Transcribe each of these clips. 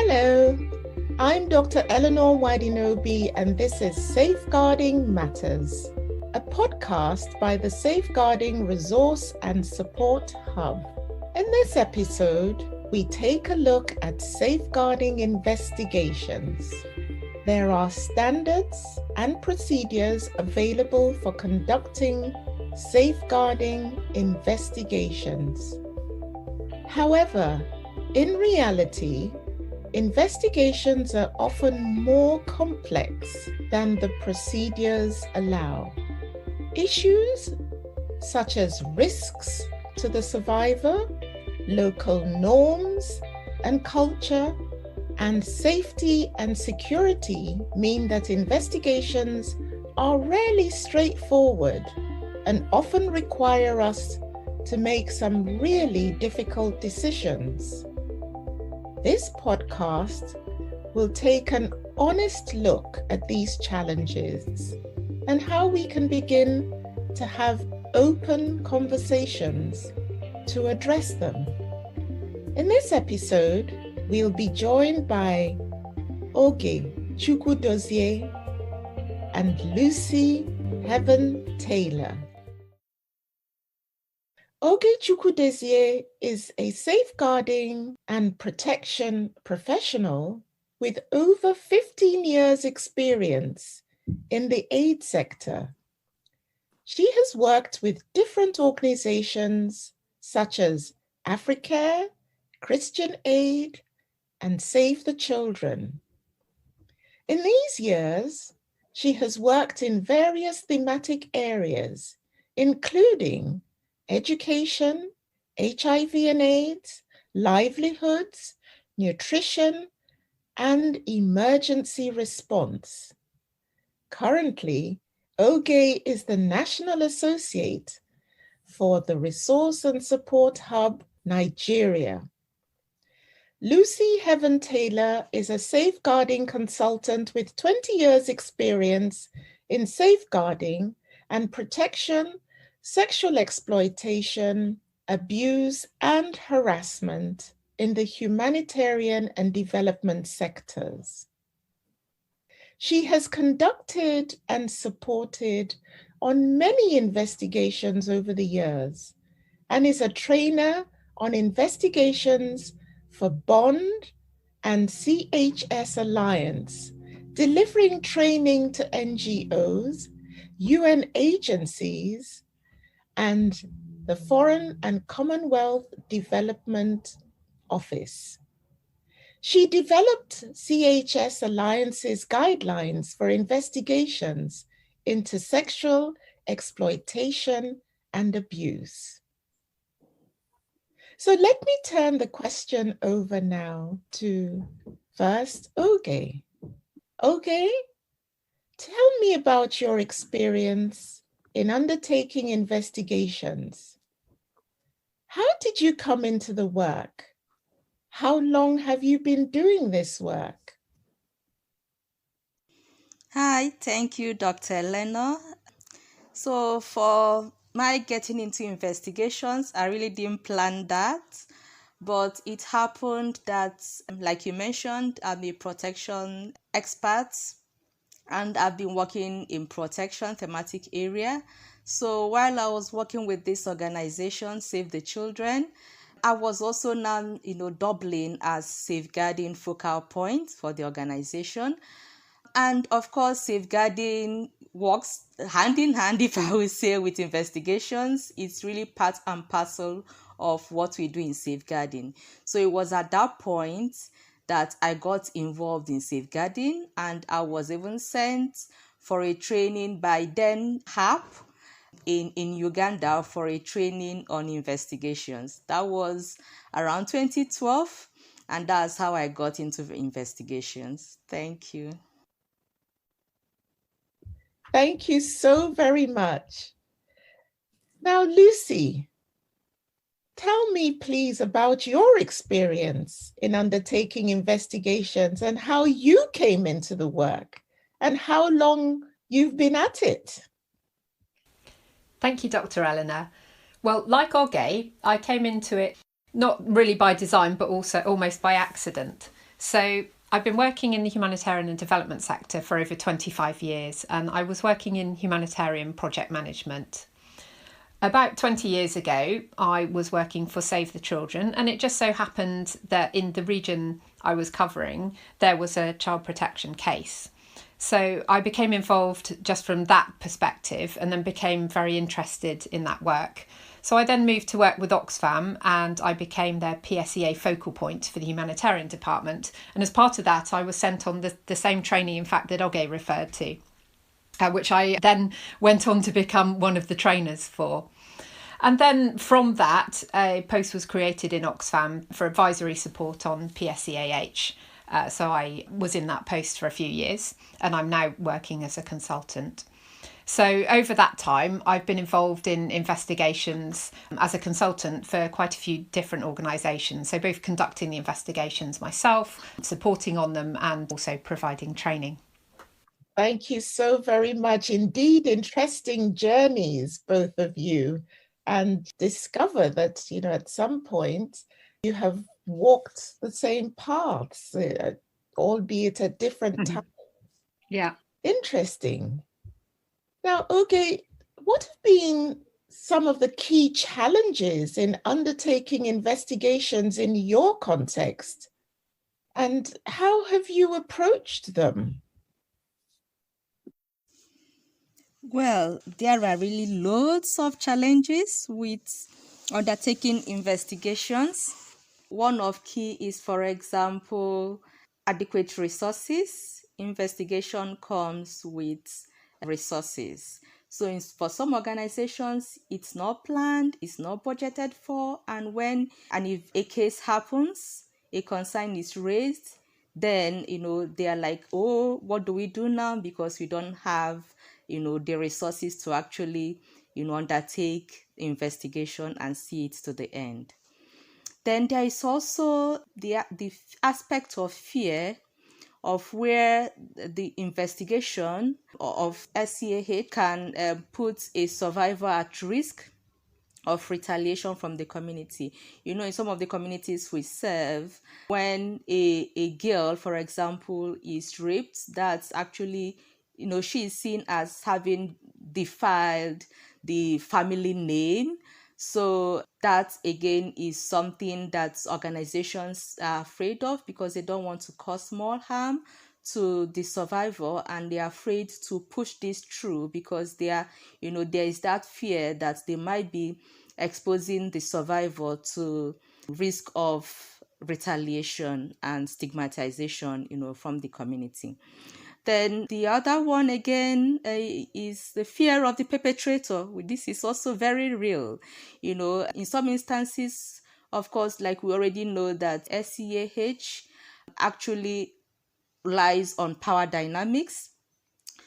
Hello, I'm Dr. Eleanor Wadinobi, and this is Safeguarding Matters, a podcast by the Safeguarding Resource and Support Hub. In this episode, we take a look at safeguarding investigations. There are standards and procedures available for conducting safeguarding investigations. However, in reality, investigations are often more complex than the procedures allow. Issues such as risks to the survivor, local norms and culture, and safety and security mean that investigations are rarely straightforward and often require us to make some really difficult decisions. This podcast will take an honest look at these challenges and how we can begin to have open conversations to address them. In this episode, we'll be joined by Oge Chukwudozie and Lucy Heaven Taylor. Oge Chukwudozie is a safeguarding and protection professional with over 15 years' experience in the aid sector. She has worked with different organizations such as Africare, Christian Aid, and Save the Children. In these years, she has worked in various thematic areas, including education, HIV and AIDS, livelihoods, nutrition, and emergency response. Currently, Oge is the National Associate for the Resource and Support Hub, Nigeria. Lucy Heaven Taylor is a safeguarding consultant with 20 years' experience in safeguarding and protection, sexual exploitation, abuse, and harassment in the humanitarian and development sectors. She has conducted and supported on many investigations over the years and is a trainer on investigations for BOND and CHS Alliance, delivering training to NGOs, UN agencies, and the Foreign and Commonwealth Development Office. She developed CHS Alliance's guidelines for investigations into sexual exploitation and abuse. So let me turn the question over now to first Oge. Oge, tell me about your experience in undertaking investigations. How did you come into the work? How long have you been doing this work? Hi, thank you, Dr. Eleanor. So for my getting into investigations, I really didn't plan that, but it happened that, like you mentioned, I'm a protection expert and I've been working in protection thematic area. So while I was working with this organization, Save the Children, I was also now, doubling as safeguarding focal point for the organization. And of course, safeguarding works hand in hand, if I would say, with investigations. It's really part and parcel of what we do in safeguarding. So it was at that point that I got involved in safeguarding, and I was even sent for a training by then HAP in Uganda for a training on investigations. That was around 2012, and that's how I got into investigations. Thank you. Thank you so very much. Now, Lucy, tell me please about your experience in undertaking investigations and how you came into the work and how long you've been at it. Thank you, Dr. Eleanor. Well, like Oge, I came into it not really by design, but also almost by accident. So I've been working in the humanitarian and development sector for over 25 years, and I was working in humanitarian project management. About 20 years ago, I was working for Save the Children, and it just so happened that in the region I was covering, there was a child protection case. So I became involved just from that perspective and then became very interested in that work. So I then moved to work with Oxfam and I became their PSEA focal point for the humanitarian department. And as part of that, I was sent on the same training, in fact, that Oge referred to, which I then went on to become one of the trainers for. And then from that, a post was created in Oxfam for advisory support on PSEAH. So I was in that post for a few years and I'm now working as a consultant. So over that time, I've been involved in investigations as a consultant for quite a few different organisations. So both conducting the investigations myself, supporting on them and also providing training. Thank you so very much. Indeed, interesting journeys, both of you, and discover that, at some point you have walked the same paths, albeit at different times. Yeah. Interesting. Now, Oge, what have been some of the key challenges in undertaking investigations in your context? And how have you approached them? Well, there are really loads of challenges with undertaking investigations. One of key is, for example, adequate resources. Investigation comes with resources. So for some organizations, it's not planned, it's not budgeted for, and if a case happens, a concern is raised, then they are like, oh, what do we do now? Because we don't have the resources to actually undertake the investigation and see it to the end. Then there is also the aspect of fear of where the investigation of SCAH can put a survivor at risk of retaliation from the community. In some of the communities we serve, when a girl, for example, is raped, that's actually, she is seen as having defiled the family name. So that again is something that organizations are afraid of because they don't want to cause more harm to the survivor, and they are afraid to push this through because they are, there is that fear that they might be exposing the survivor to risk of retaliation and stigmatization, from the community. Then the other one again is the fear of the perpetrator. This is also very real. In some instances, of course, like we already know that SCAH actually lies on power dynamics.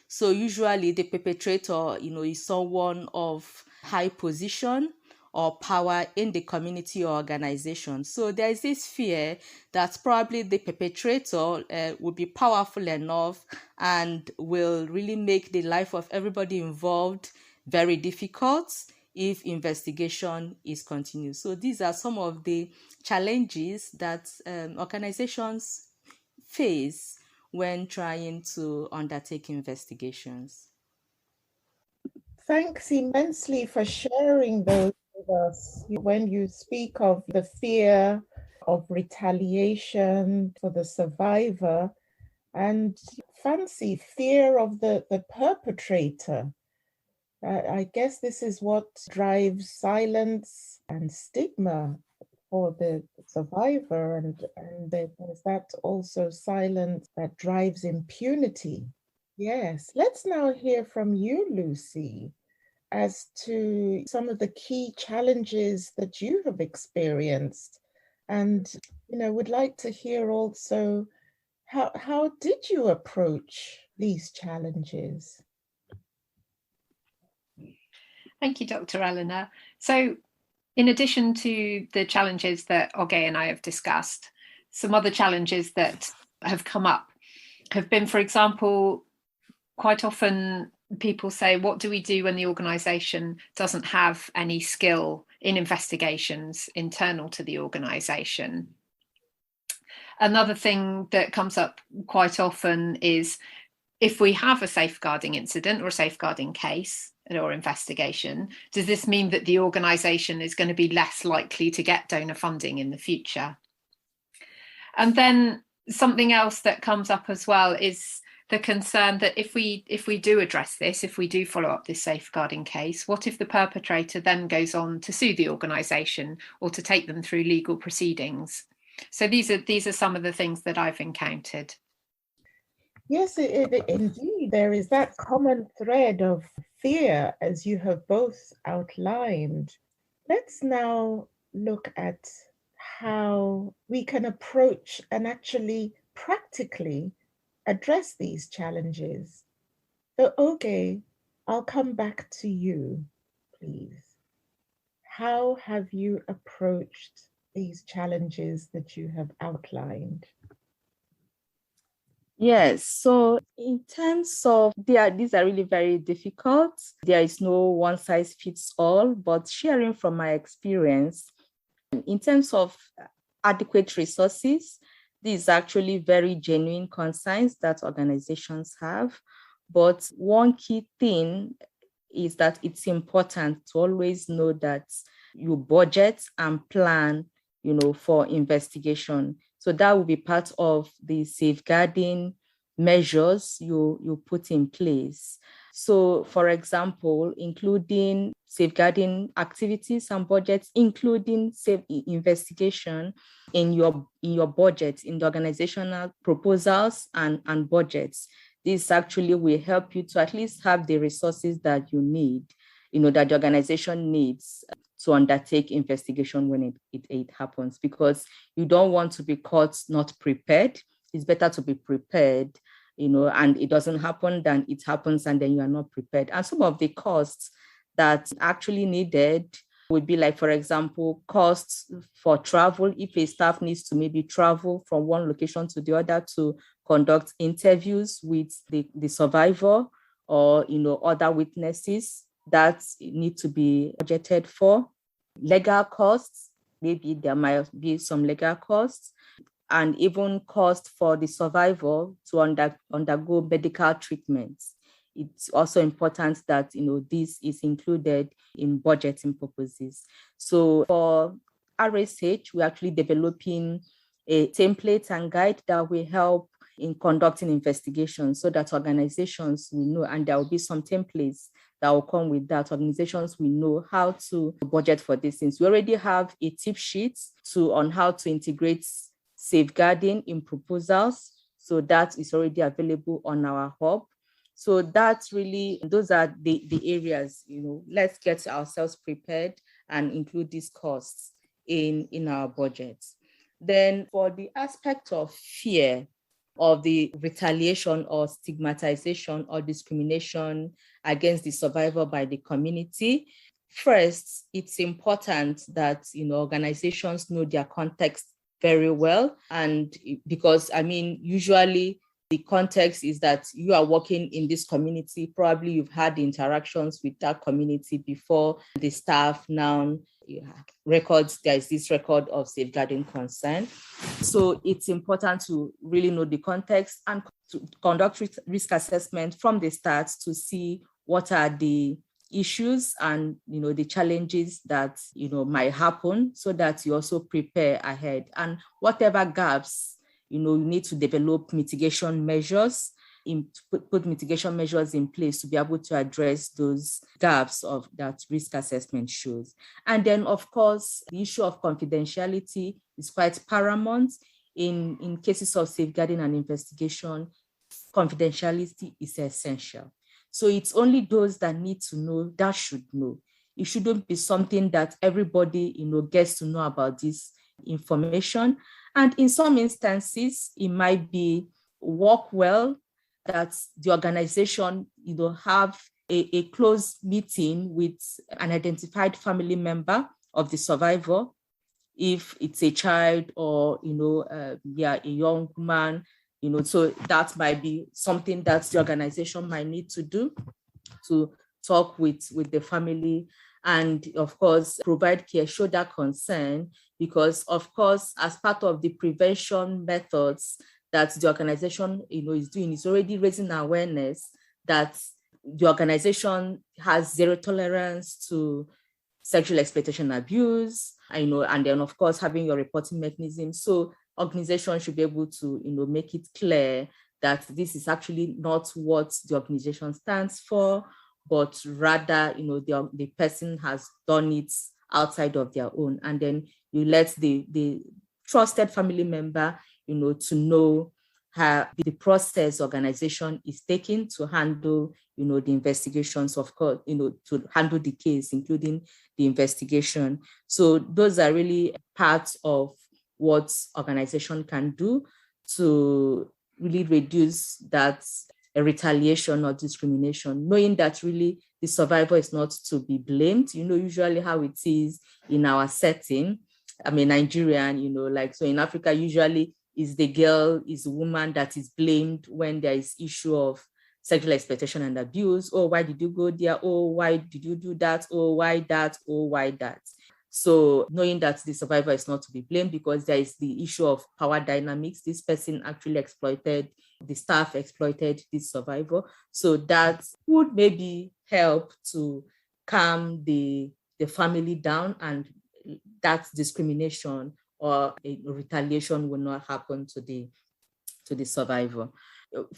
So usually the perpetrator, is someone of high position or power in the community or organization. So there is this fear that probably the perpetrator will be powerful enough and will really make the life of everybody involved very difficult if investigation is continued. So these are some of the challenges that organizations face when trying to undertake investigations. Thanks immensely for sharing those with us. When you speak of the fear of retaliation for the survivor and fancy fear of the perpetrator, I guess this is what drives silence and stigma for the survivor, and there's that also silence that drives impunity. Yes, let's now hear from you, Lucy, as to some of the key challenges that you have experienced. And, would like to hear also how did you approach these challenges? Thank you, Dr. Eleanor. So in addition to the challenges that Oge and I have discussed, some other challenges that have come up have been, for example, quite often people say, what do we do when the organisation doesn't have any skill in investigations internal to the organisation? Another thing that comes up quite often is if we have a safeguarding incident or a safeguarding case or investigation, does this mean that the organisation is going to be less likely to get donor funding in the future? And then something else that comes up as well is the concern that if we do address this, if we do follow up this safeguarding case, what if the perpetrator then goes on to sue the organisation or to take them through legal proceedings? So these are some of the things that I've encountered. Yes, indeed, there is that common thread of fear, as you have both outlined. Let's now look at how we can approach and actually practically address these challenges. So, Oge, I'll come back to you, please. How have you approached these challenges that you have outlined? Yes, so in terms of these are really very difficult. There is no one size fits all, but sharing from my experience, in terms of adequate resources, these are actually very genuine concerns that organizations have. But one key thing is that it's important to always know that you budget and plan, for investigation. So that will be part of the safeguarding measures you put in place. So, for example, including safeguarding activities and budgets, including investigation in your budget, in the organizational proposals and budgets. This actually will help you to at least have the resources that you need, that the organization needs to undertake investigation when it happens, because you don't want to be caught not prepared. It's better to be prepared, and it doesn't happen, then it happens and then you are not prepared. And some of the costs that actually needed would be like, for example, costs for travel. If a staff needs to maybe travel from one location to the other to conduct interviews with the survivor or, other witnesses, that need to be budgeted for. Legal costs, maybe there might be some legal costs, and even cost for the survivor to undergo medical treatments. It's also important that this is included in budgeting purposes. So for RSH, we're actually developing a template and guide that will help in conducting investigations so that organizations will know, and there will be some templates that will come with that. Organizations will know how to budget for these things. We already have a tip sheet on how to integrate safeguarding in proposals. So that is already available on our hub. So that's really, those are the areas, let's get ourselves prepared and include these costs in our budgets. Then for the aspect of fear of the retaliation or stigmatization or discrimination against the survivor by the community, first, it's important that organizations know their context very well. And because, usually the context is that you are working in this community, probably you've had interactions with that community before. The staff now records, there is this record of safeguarding concern. So it's important to really know the context and to conduct risk assessment from the start to see what are the issues and the challenges that might happen, so that you also prepare ahead. And whatever gaps, you need to develop mitigation measures, put mitigation measures in place to be able to address those gaps of that risk assessment shows. And then, of course, the issue of confidentiality is quite paramount in cases of safeguarding and investigation. Confidentiality is essential. So it's only those that need to know that should know. It shouldn't be something that everybody, gets to know about this information. And in some instances, it might be work well that the organization, have a close meeting with an identified family member of the survivor, if it's a child or, a young man. So that might be something that the organization might need to do, to talk with the family and, of course, provide care, show that concern, because, of course, as part of the prevention methods that the organization, is doing, is already raising awareness that the organization has zero tolerance to sexual exploitation and abuse, and then, of course, having your reporting mechanism. So organizations should be able to, make it clear that this is actually not what the organization stands for, but rather, the person has done it outside of their own. And then you let the trusted family member, to know how the process organization is taking to handle, the investigations, of course, to handle the case, including the investigation. So those are really parts of what organization can do to really reduce that retaliation or discrimination, knowing that really the survivor is not to be blamed. Usually how it is in our setting, Nigerian, so in Africa, usually is the girl, is the woman that is blamed when there is issue of sexual exploitation and abuse. Oh, why did you go there? Oh, why did you do that? Oh, why that? Oh, why that? So knowing that the survivor is not to be blamed because there is the issue of power dynamics. This person actually exploited, the staff exploited this survivor. So that would maybe help to calm the family down, and that discrimination or a retaliation will not happen to the survivor.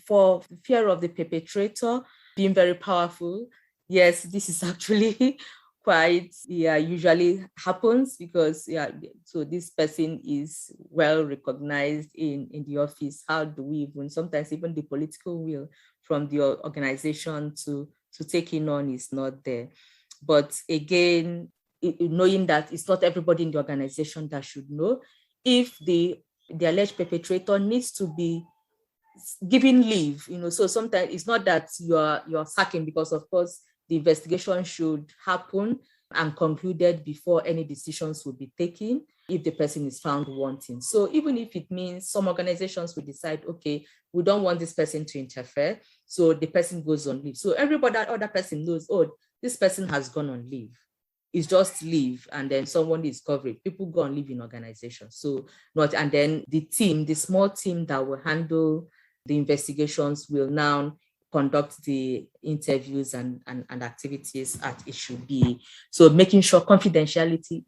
For fear of the perpetrator being very powerful, yes, this is actually quite, usually happens because, so this person is well recognized in the office. How do we sometimes even the political will from the organization to take it on is not there. But again, knowing that it's not everybody in the organization that should know, if the alleged perpetrator needs to be given leave, so sometimes it's not that you're sacking, because of course the investigation should happen and concluded before any decisions will be taken if the person is found wanting. So even if it means some organizations will decide, okay, we don't want this person to interfere, so the person goes on leave. So everybody, that other person knows, oh, this person has gone on leave. It's just leave, and then someone is covering. People go on leave in organizations. So and then the small team that will handle the investigations will now conduct the interviews and activities as it should be. So making sure confidentiality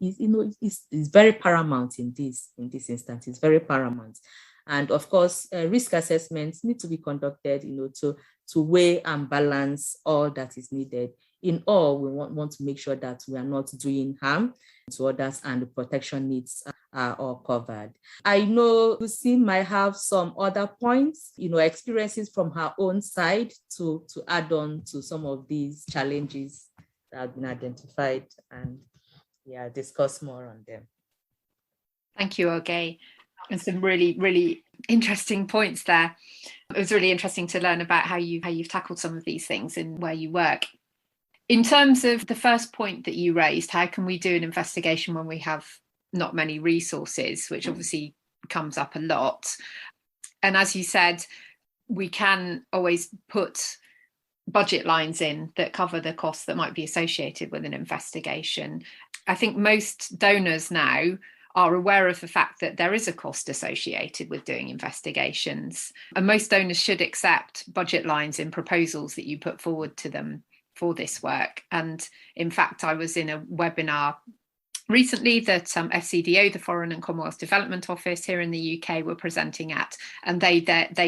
is very paramount in this instance. It's very paramount. And of course, risk assessments need to be conducted, to weigh and balance all that is needed. In all, we want to make sure that we are not doing harm to others and the protection needs are all covered. I know Lucy might have some other points, experiences from her own side to add on to some of these challenges that have been identified and discuss more on them. Thank you, Oge. And some really, really interesting points there. It was really interesting to learn about how you've tackled some of these things and where you work. In terms of the first point that you raised, how can we do an investigation when we have not many resources, which obviously comes up a lot. And as you said, we can always put budget lines in that cover the costs that might be associated with an investigation. I think most donors now are aware of the fact that there is a cost associated with doing investigations. And most donors should accept budget lines in proposals that you put forward to them for this work. And in fact, I was in a webinar recently that FCDO, the Foreign and Commonwealth Development Office here in the UK, were presenting at, and they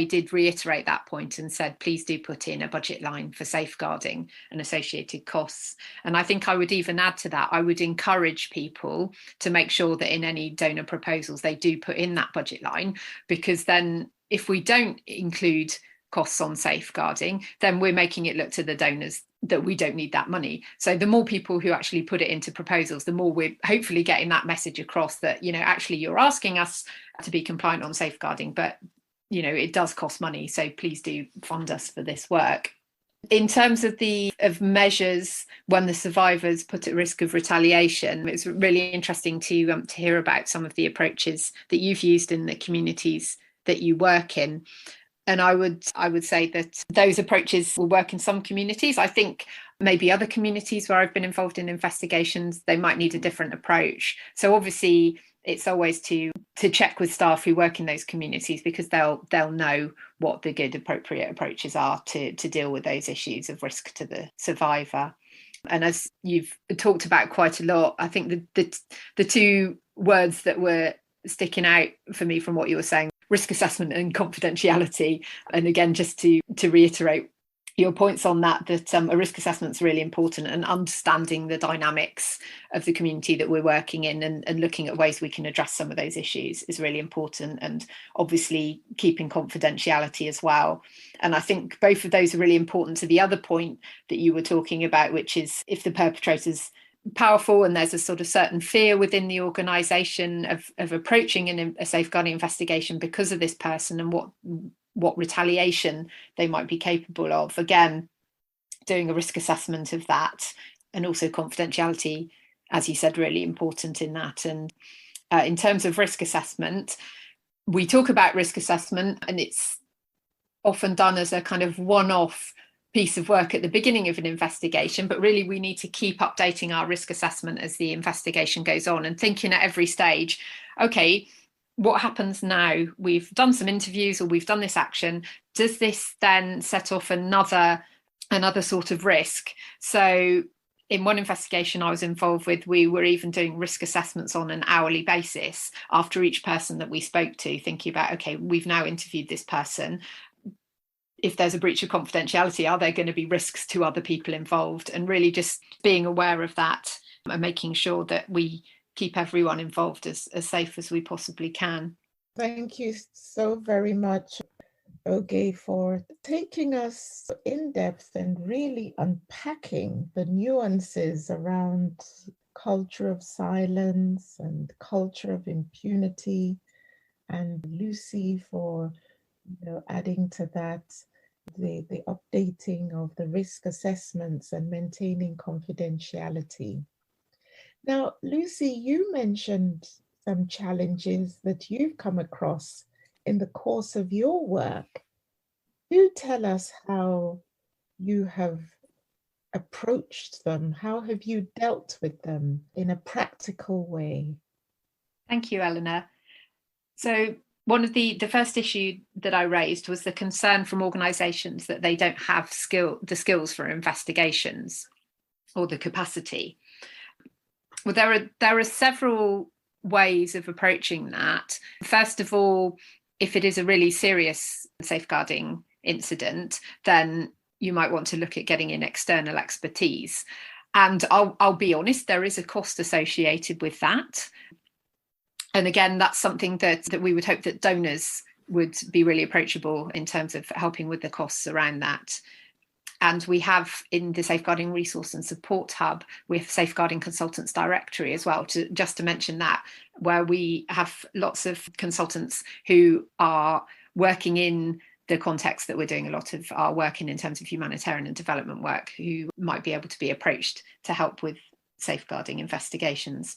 did reiterate that point and said, please do put in a budget line for safeguarding and associated costs. And I think I would even add to that, I would encourage people to make sure that in any donor proposals they do put in that budget line, because then if we don't include costs on safeguarding, then we're making it look to the donors that we don't need that money. So the more people who actually put it into proposals, the more we're hopefully getting that message across that, actually you're asking us to be compliant on safeguarding, but, it does cost money. So please do fund us for this work. In terms of measures when the survivors put at risk of retaliation, it's really interesting to hear about some of the approaches that you've used in the communities that you work in. And I would say that those approaches will work in some communities. I think maybe other communities where I've been involved in investigations, they might need a different approach. So obviously, it's always to check with staff who work in those communities, because they'll know what the good appropriate approaches are to deal with those issues of risk to the survivor. And as you've talked about quite a lot, I think the two words that were sticking out for me from what you were saying, risk assessment and confidentiality. And again, just to reiterate your points on that a risk assessment is really important, and understanding the dynamics of the community that we're working in and looking at ways we can address some of those issues is really important, and obviously keeping confidentiality as well. And I think both of those are really important to the other point that you were talking about, which is if the perpetrator's powerful and there's a sort of certain fear within the organisation of approaching a safeguarding investigation because of this person and what retaliation they might be capable of. Again, doing a risk assessment of that, and also confidentiality, as you said, really important in that. And in terms of risk assessment, we talk about risk assessment, and it's often done as a kind of one-off piece of work at the beginning of an investigation, but really we need to keep updating our risk assessment as the investigation goes on, and thinking at every stage, okay, what happens now? We've done some interviews, or we've done this action. Does this then set off another sort of risk? So in one investigation I was involved with, we were even doing risk assessments on an hourly basis after each person that we spoke to, thinking about, okay, we've now interviewed this person. If there's a breach of confidentiality, are there going to be risks to other people involved? And really just being aware of that and making sure that we keep everyone involved as safe as we possibly can. Thank you so very much, Oge, for taking us in depth and really unpacking the nuances around culture of silence and culture of impunity, and Lucy for adding to that the updating of the risk assessments and maintaining confidentiality. Now, Lucy, you mentioned some challenges that you've come across in the course of your work. Do tell us how you have approached them. How have you dealt with them in a practical way? Thank you, Eleanor. So one of the first issue that I raised was the concern from organisations that they don't have the skills for investigations or the capacity. Well, there are several ways of approaching that. First of all, if it is a really serious safeguarding incident, then you might want to look at getting in external expertise. And I'll be honest, there is a cost associated with that. And again, that's something that we would hope that donors would be really approachable in terms of helping with the costs around that. And we have in the Safeguarding Resource and Support Hub, we have Safeguarding Consultants Directory as well, just to mention that, where we have lots of consultants who are working in the context that we're doing a lot of our work in terms of humanitarian and development work, who might be able to be approached to help with safeguarding investigations.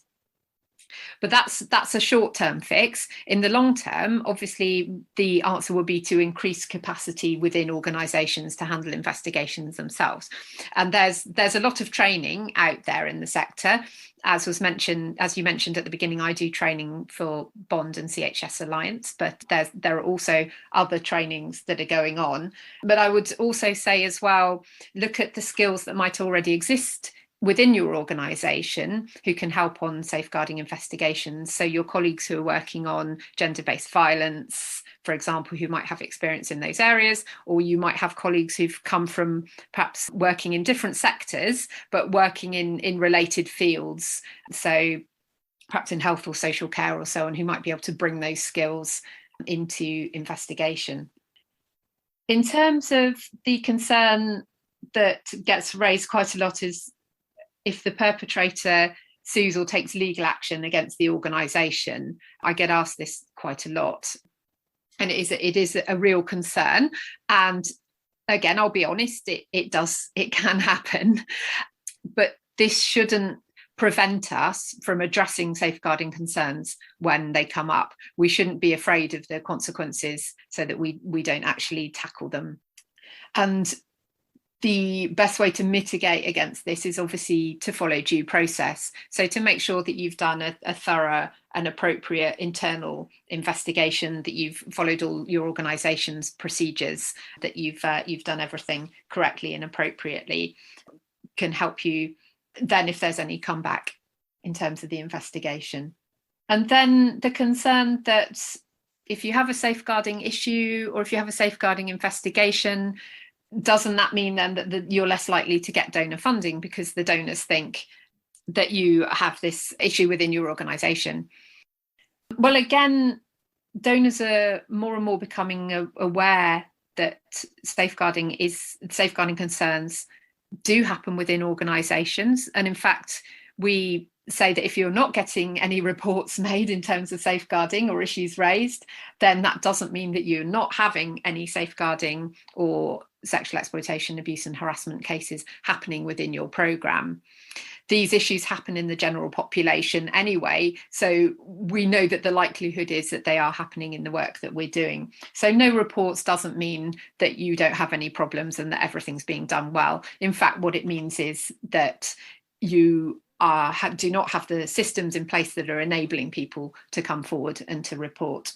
But that's a short-term fix. In the long term, obviously, the answer will be to increase capacity within organisations to handle investigations themselves. And there's a lot of training out there in the sector. As you mentioned at the beginning, I do training for Bond and CHS Alliance, but there are also other trainings that are going on. But I would also say as well, look at the skills that might already exist within your organisation who can help on safeguarding investigations. So your colleagues who are working on gender-based violence, for example, who might have experience in those areas, or you might have colleagues who've come from perhaps working in different sectors, but working in related fields. So perhaps in health or social care or so on, who might be able to bring those skills into investigation. In terms of the concern that gets raised quite a lot is if the perpetrator sues or takes legal action against the organisation. I get asked this quite a lot, and it is a real concern. And again, I'll be honest, it can happen, but this shouldn't prevent us from addressing safeguarding concerns when they come up. We shouldn't be afraid of the consequences so that we don't actually tackle them. And the best way to mitigate against this is obviously to follow due process. So to make sure that you've done a thorough and appropriate internal investigation, that you've followed all your organisation's procedures, that you've done everything correctly and appropriately, can help you then if there's any comeback in terms of the investigation. And then the concern that if you have a safeguarding issue or if you have a safeguarding investigation, doesn't that mean then that you're less likely to get donor funding because the donors think that you have this issue within your organisation? Well, again, donors are more and more becoming aware that safeguarding concerns do happen within organisations. And in fact, we say that if you're not getting any reports made in terms of safeguarding or issues raised, then that doesn't mean that you're not having any safeguarding or sexual exploitation, abuse and harassment cases happening within your programme. These issues happen in the general population anyway, so we know that the likelihood is that they are happening in the work that we're doing. So no reports doesn't mean that you don't have any problems and that everything's being done well. In fact, what it means is that you do not have the systems in place that are enabling people to come forward and to report.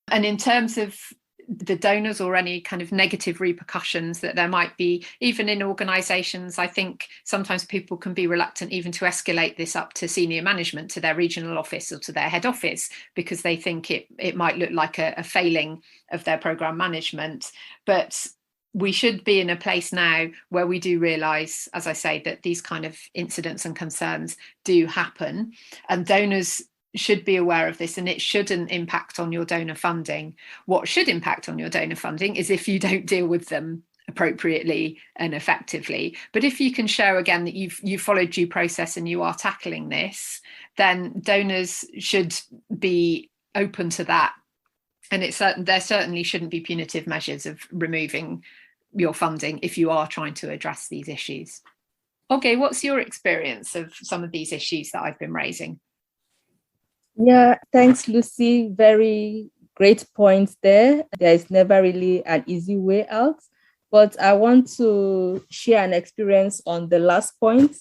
And in terms of the donors or any kind of negative repercussions that there might be, even in organisations, I think sometimes people can be reluctant even to escalate this up to senior management, to their regional office or to their head office, because they think it might look like a failing of their programme management. But we should be in a place now where we do realise, as I say, that these kind of incidents and concerns do happen, and donors should be aware of this, and it shouldn't impact on your donor funding. What should impact on your donor funding is if you don't deal with them appropriately and effectively. But if you can show again that you've followed due process and you are tackling this, then donors should be open to that. And there certainly shouldn't be punitive measures of removing your funding if you are trying to address these issues. Okay, what's your experience of some of these issues that I've been raising? Yeah, thanks, Lucy. Very great points there. There is never really an easy way out, but I want to share an experience on the last point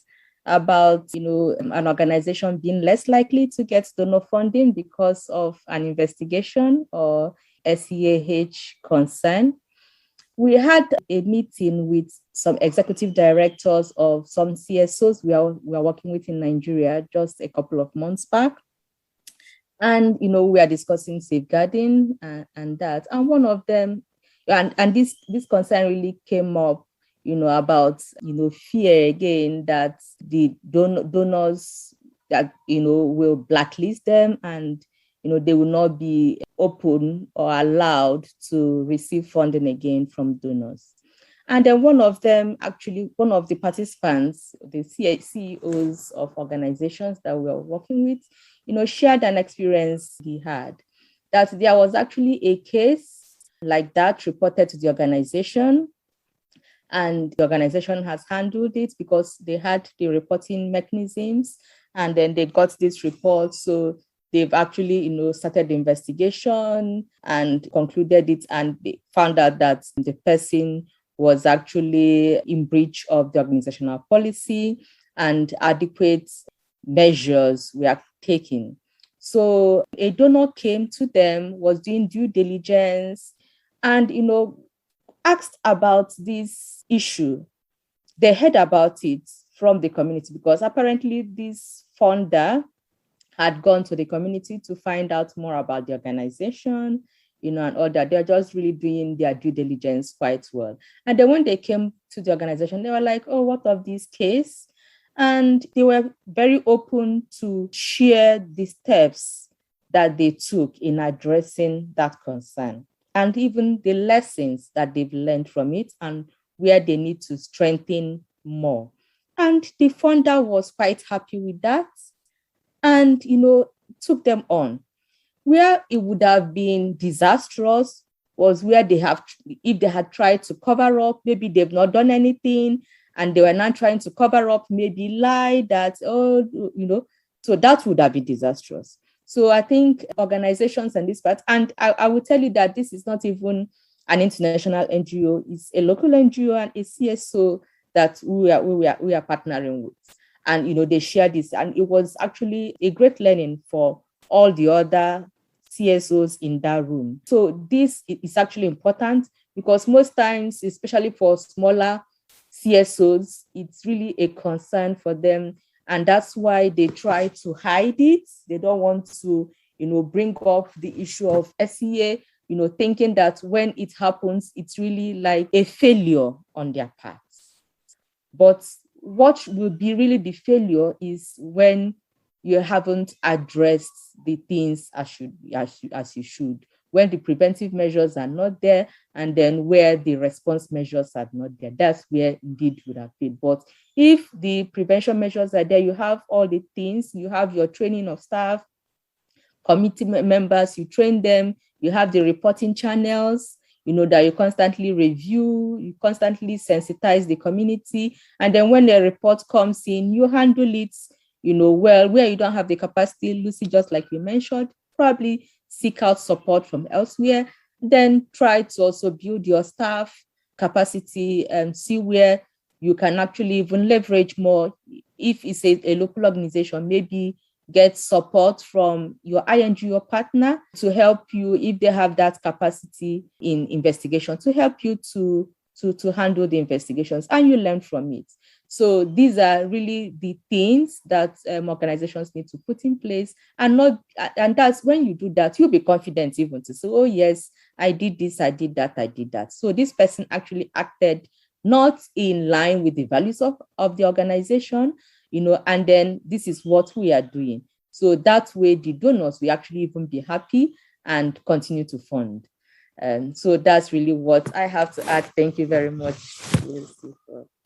about, an organization being less likely to get donor funding because of an investigation or SEAH concern. We had a meeting with some executive directors of some CSOs we are working with in Nigeria just a couple of months back. And, we are discussing safeguarding and that. And one of them, and this concern really came up, about, fear again that the donors that, will blacklist them and, they will not be open or allowed to receive funding again from donors. And then one of the participants, the CEOs of organizations that we are working with, shared an experience he had, that there was actually a case like that reported to the organization, and the organization has handled it because they had the reporting mechanisms, and then they got this report. So they've actually, started the investigation and concluded it, and they found out that the person was actually in breach of the organizational policy and adequate measures were taken. So a donor came to them, was doing due diligence, and asked about this issue. They heard about it from the community because apparently this funder had gone to the community to find out more about the organization, and all that. They're just really doing their due diligence quite well. And then when they came to the organization, they were like, oh, what of this case? And they were very open to share the steps that they took in addressing that concern, and even the lessons that they've learned from it and where they need to strengthen more. And the funder was quite happy with that and, took them on. Where it would have been disastrous was where if they had tried to cover up, maybe they've not done anything, and they were not trying to cover up, maybe lie that, so that would have been disastrous. So I think organizations and this part, and I will tell you that this is not even an international NGO, is a local NGO and a CSO that we are partnering with. And they share this, and it was actually a great learning for all the other CSOs in that room. So this is actually important, because most times, especially for smaller CSOs, it's really a concern for them, and that's why they try to hide it. They don't want to bring up the issue of SEA, thinking that when it happens, it's really like a failure on their part. But what will be really the failure is when you haven't addressed the things as you should, when the preventive measures are not there, and then where the response measures are not there. That's where indeed would have failed. But if the prevention measures are there, you have all the things, you have your training of staff, committee members, you train them, you have the reporting channels, that you constantly review, you constantly sensitize the community. And then when the report comes in, you handle it, well. Where you don't have the capacity, Lucy, just like you mentioned, probably seek out support from elsewhere. Then try to also build your staff capacity and see where you can actually even leverage more. If it's a local organization, maybe get support from your INGO partner to help you, if they have that capacity in investigation, to help you to handle the investigations, and you learn from it. So these are really the things that organizations need to put in place, and that's when you do that, you'll be confident even to say, oh yes, I did this, I did that, I did that. So this person actually acted not in line with the values of the organization, and then this is what we are doing. So that way the donors will actually even be happy and continue to fund. And so that's really what I have to add. Thank you very much, Lucy,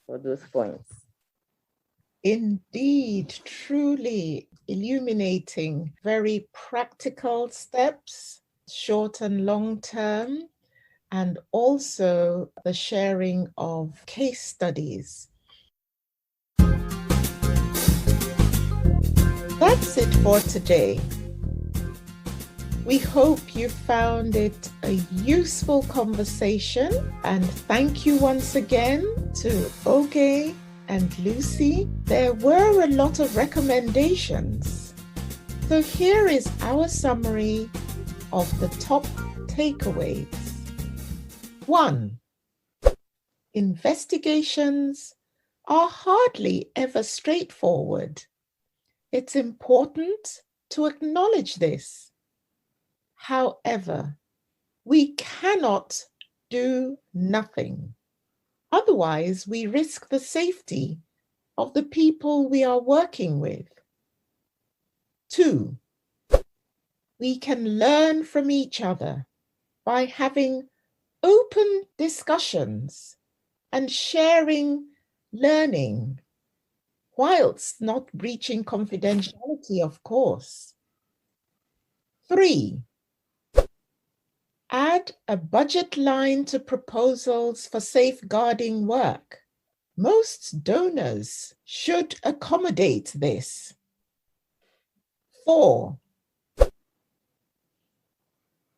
for those points. Indeed, truly illuminating, very practical steps, short and long term, and also the sharing of case studies. That's it for today. We hope you found it a useful conversation, and thank you once again to Oge and Lucy. There were a lot of recommendations. So here is our summary of the top takeaways. 1. Investigations are hardly ever straightforward. It's important to acknowledge this. However, we cannot do nothing. Otherwise, we risk the safety of the people we are working with. 2, we can learn from each other by having open discussions and sharing learning, whilst not breaching confidentiality, of course. 3, add a budget line to proposals for safeguarding work. Most donors should accommodate this. 4,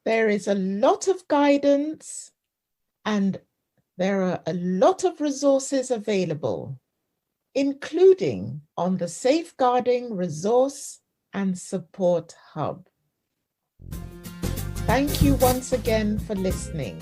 there is a lot of guidance and there are a lot of resources available, including on the Safeguarding Resource and Support Hub. Thank you once again for listening.